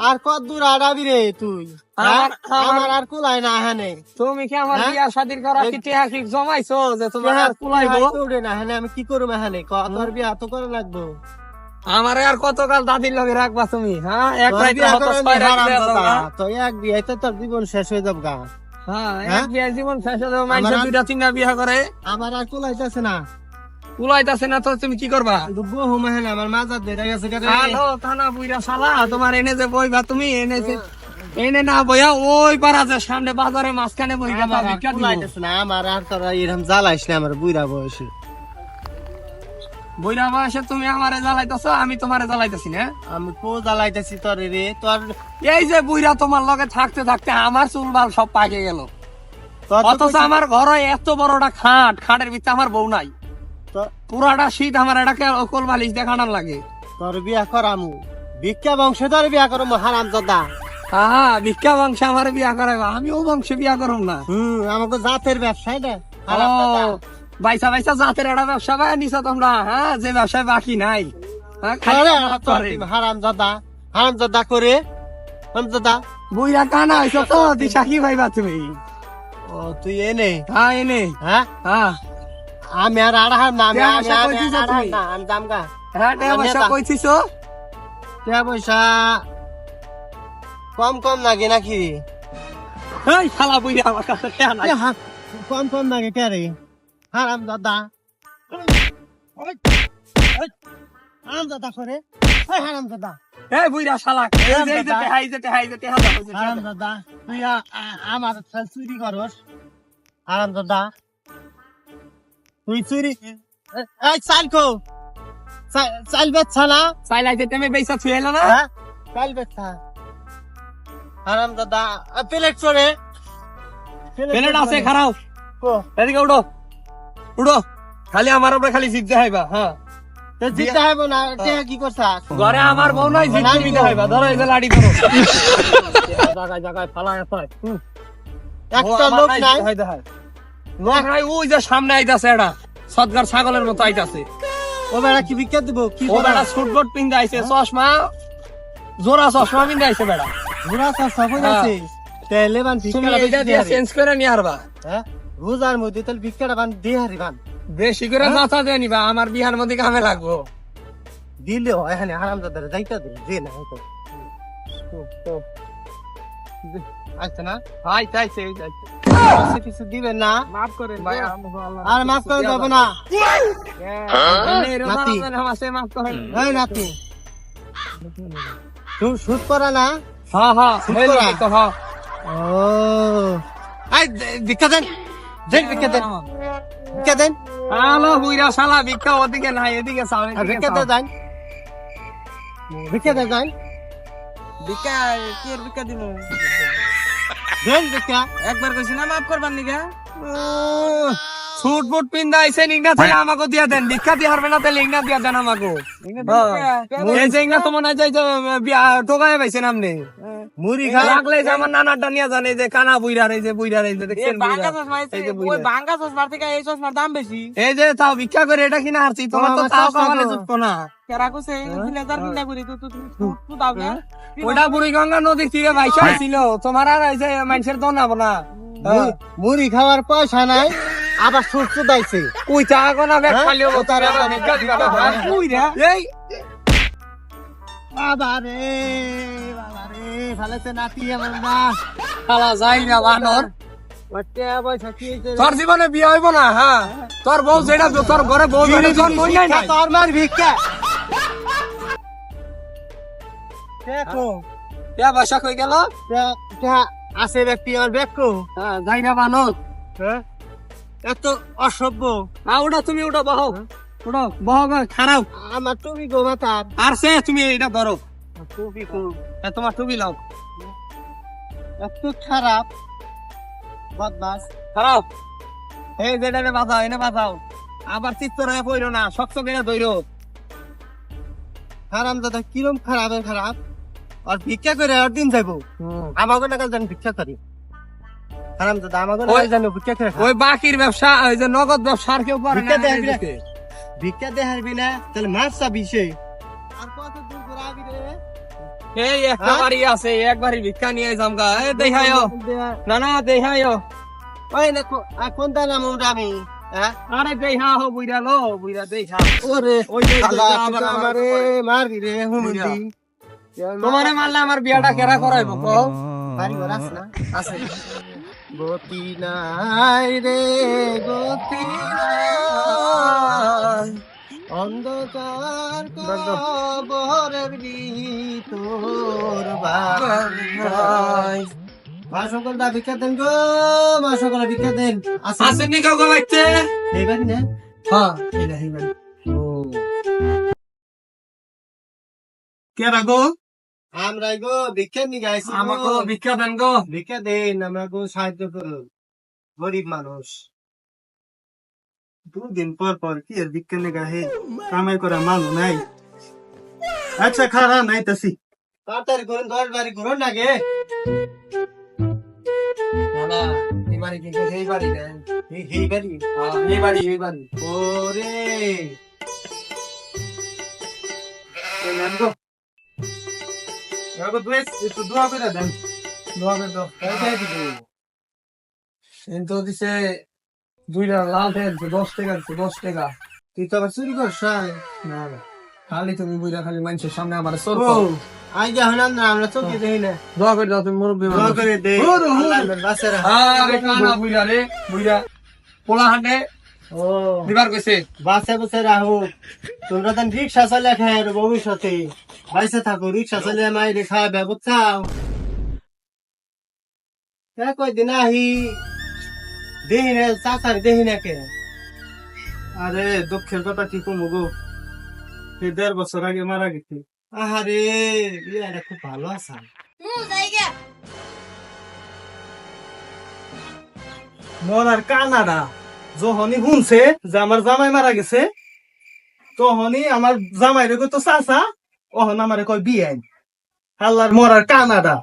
আর কত দূর আড়াবি রে তুই? আমার আর কুলাই না হানে। তুমি কি আমার বিয়ার শাদির করা কি টেহাকি জমাইছো যে তোমার আর কুলাইবো? না হানে আমি কি করব হানে? তোর বিয়া তো করে লাগবো। আমারে আর কতকাল দাদির লগে রাখবা তুমি? হ্যাঁ, এক রাইতে বিয়া হতো করে ছয় রাইতে হারাম রাখবা। দাদা। তো এক বিয়ায় তো তোর জীবন শেষ হয়ে যাবে গা। হ্যাঁ, এক বিয়ার জীবন শেষ হয়ে যাবে, মানুষে দুইটা তিনটা বিয়া করে। আমার আর কুলাইতেছে না। কুলাইতাছে না তো তুমি কি করবা? বহু মাহেন আমার মাজার বেড়ে গেছে কেন? আলো থানা বুইরা শালা, তোমার এনে যে বইবা তুমি এনে না বইয়া ওই পার আছে সামনে বাজারে মাঝখানে বইবা আমার আর ভিক্ষা দিবো। কুলাইতেছে না। আমার আর তোরা এরকম জ্বালাইস না আমার বুইরা বয়সে। বইরা বয়সে তুমি আমারে জ্বালাইতেছো, আমি তোমারে জ্বালাইতেছি না। আমি কো জ্বালাইতেছি তোর রে? তোর এই যে বুইরা তোমার লগে থাকতে থাকতে আমার চুল বাল সব পাকে গেল, তোর তো অথচ আমার ঘরে এত বড়টা খাটের ভিতরে আমার বউ নাই। তো- পুরাটা শীত আমার এটাকে অকল বালিশ দেখানোর লাগে। তোর বিয়া করামু। ভিক্ষা বংশে তোর বিয়া করমু হারাম দাদা। হ্যাঁ, ভিক্ষা বংশে আমার বিয়া করাইবা, আমিও বংশে বিয়া করুম না। আমাকে জাতের ব্যবসায় না বাইসা বাইসা জাতের একটা ব্যবসা বাই নিছো তোমরা, হ্যাঁ, যে ব্যবসায় বাকি নাই। হ্যাঁ, খালি করে। হারাম দাদা। হারাম দাদা করে হারাম দাদা। বুইরা কানা হইছো তো, দিশা কি ভাইবা তুমি? ও তুই এনে হ্যাঁ, এনে। হ্যাঁ হ্যাঁ, আমি আর আড়াহার না আমি টাকা আমি পয়সা আমি কইছিস আড়াহার তুই? না আমি দাম গা হ্যাঁ, টাকা পয়সা নেতা। কইছিস? টাকা পয়সা কম কম লাগে নাকি? এই শালা বুইরা আমার কাছে টাকা নাই। কম কম লাগে কে রে? হারাম দাদা। হারাম দাদা করে হারাম দাদা। এই বুইরা শালা, এই যে টাকা, এই যে টাকা, এই যে টাকা দাও, এই যে টাকা হারাম দাও। দাদা তুই আমার চুরি করস। হারাম দাদা তুই চুরি এই চাল খো চাল বেচছা না? চাইলাইতে তুমি বেচা ছুঁয়ে এলো না? হ্যাঁ চাল বেচছা। হারাম দাদা প্লেট চড়ে প্লেট আছে খারাপ। কো এদিকে উঠো, উঠো, খালি আমার উপরে খালি জিত দেখাইবা। হ্যাঁ, তো জিতে হইব না। টেকা কি করছা? ঘরে আমার বউ নাই, জিত তুমি দেখাইবা। ধরো এই যে লাড়ি করো, জায়গায় জায়গায় ফালায় ফালায়। একটা লোক নাই। লোক নাই, ওই যে সামনে আইতাছে এটা সদগার ছাগলের মতো আইতাছে। ও বেড়া কি ভিক্ষা দিব? কি ও বেটা সুটবট পিন্ধে আইছে, চশমা জোড়া চশমা পিন্ধে আইছে বেটা। ঘুরা সব সফল আছে। তেলে বান তুমি ভিক্ষা এইটা দিয়ে চেঞ্জ করে নিয়ে আসবা। হ্যাঁ রোজার মধ্যে তাহলে ভিক্ষাটা বান দিয়ে হারি বান বেশি করে মাথা দিয়ে নিবা, আমার বিহার মধ্যে কামে লাগবো। দিলে হয় এখানে হারাম দাদার যাইতা দে যে না হয়তো আচ্ছা না হাই চাইছে কিছু কিছু দিবেন না? মাফ করেন ভাই, আর মাফ করে যাবো না। নাতি। মাফ করেন। এই নাতি সুদ করা না? হ্যাঁ হ্যাঁ, শুট করা। তো হ্যাঁ। ও এই ভিক্ষা দেন দেন ভিক্ষা দেন ভিক্ষা দেন আলো বুইরা শালা, ভিক্ষা ওদিকে নাই, এদিকে চাও, আর এদিকে ভিক্ষা চাও। দেন ভিক্ষা দেন ভিক্ষা কি এর ভিক্ষা দিব? দেন ভিক্ষা। একবার কইছি না মাফ করবার নিগা। ছুট বুট পিন্দা আইছে, নিগনা থেকে আমাকে দিয়া দেন। ভিক্ষা দিয়ে হারবে না, তাহলে ইংনা দিয়া দেন আমাকে। এই যে ইংনা তো মনে হয় যে টোকায় পাইছেন আপনি। মুড়ি খা লাগলে যে আমার নানাটা নিয়ে জানে যে কানা বুইরার, এই যে বুইরার, এই যে দেখছেন বুইরা। এই যে তাও ভিক্ষা করে এটা কিনা হারছি, তোমার তো তাও কামালে জুটতো না। ওটা বুড়ি গঙ্গা নদীর তীরে ভাইসা ছিল, তোমার আর এই যে মানুষের দনাবো না। মুড়ি খাওয়ার পয়সা নাই আবার সুস্থ দাইছে। কই টাকা না ব্যাগ হ্যাঁ? খালিও কোথায় রাখা? ভিক্ষা দিবা না। কইরা? এই বাবা রে ভালোতে নাতি আমার না শালা যাই না বানর, পয়সা কি হইছে? তোর জীবনে বিয়ে হইব না। হ্যাঁ, তোর বউ যেটা তোর ঘরে বউ যেটা জন্মই নাই ভিক্ষা তোর মার ভিক্ষা দেখো ইয়া বাসা কই গেল? আছে ব্যক্তি আমার দেখো হ্যাঁ, যাই না বানর। এত অসভ্য। ওটা তুমি ওটা বহো, ওটা বহো, খারাপ। আমার টুপি গো মাথার আর সে তুমি এটা ধরো, টুপি গো তোমার টুপি লাও। এত খারাপ বদমাস। খারাপ, এই যেটা বাঁচাও, এনে বাঁচাও। আবার চিত্তর হয়ে পড়ো না, শক্ত করে ধরো। হারাম দাদা কিরম খারাপ আর ভিক্ষা করে আর দিন যাইবো আমাকে টাকা জানি ভিক্ষা করি। হারাম দাদা আমাকে টাকা জানি ভিক্ষা করে ওই বাকির ব্যবসা, ওই যে নগদ ব্যবসা আর কেউ পারে ভিক্ষা না। দেয় ভিক্ষা দে হারবি না তাহলে মাছ চাবি সে আর কত দূর ঘুরাবি রে। এই একটা হ্যাঁ? বাড়ি আছে একবারই ভিক্ষা নিয়ে যামগা এ দেখায়ও না না দেখায়ও ওই না কোন দানা মুন্ডা আমি হ্যাঁ আরে দেখা হো বুইরা লো বুইরা দেখা ওরে ওই যে আল্লাহ আবার আমারে মারবি রে হুমুন্দি তোমারে মারলে আমার বিয়াটা কেরা করাইব কও বাড়ি ঘর আছে না আছে গতি নাই রে গতি নাই অন্ধকার কবরের ভিতর ভাই মা সকল দা ভিক্ষা দেন গো মা সকল ভিক্ষা দেন আসেন নি কাউ গাইতে এইবার না হ্যাঁ এটা হইবে ও কেরা গো আমরা গো ভিক্ষা নি গাইছি আমাকে ভিক্ষা দেন গো ভিক্ষা দেন আমাকে সাহায্য করুন গরিব মানুষ দুদিন পর পর কি আর ভিক্ষা নি গাহে কামাই করা মানুষ নাই আচ্ছা খারা নাই তাসি তাড়াতাড়ি করুন 10 বাড়ি ঘুরুন নাগে না না এই বাড়ি কি এই বাড়ি দেন এই বাড়ি এই বাড়ি এই বাড়ি ওরে এনান গো এগো দুয়েস একটু দোয়া করে দেন দোয়া করে দাও তাই দিব কিন্তু দিছে দুইটা লাল তেল 10 টাকা দিছে 10 টাকা তুই তো আবার চুরি করছ না না খালি তুমি বুইরা খালি মানুষের সামনে আমার সর ও আই যা হলাম না আমরা চোখে দেখি না দোয়া করে দাও তুমি মুরব্বি দোয়া করে দে আল্লাহ বাসেরা আরে কানা বুইরা রে বুইরা পোলা হাঁটে ও দিবার কইছে বাসে বসে রাহো তোমরা তো রিক্সা চালে খায় ভবিষ্যতে বাইসে থাকো রিক্সা চালে মাইরে খাবে বুঝছাও কয়দিন আহি দেহি না চাচার দেহি না কে আরে দুঃখের কথা কি কমু গো 1.5 বছর আগে মারা গেছে আহারে বিয়াটা খুব ভালো আছে মরার কানাডা যখনই শুনছে যে আমার জামাই মারা গেছে তখনই আমার জামাই রে তো চাচা ওহন আমারে কয় বিয়ে আল্লাহর মরার কানাডা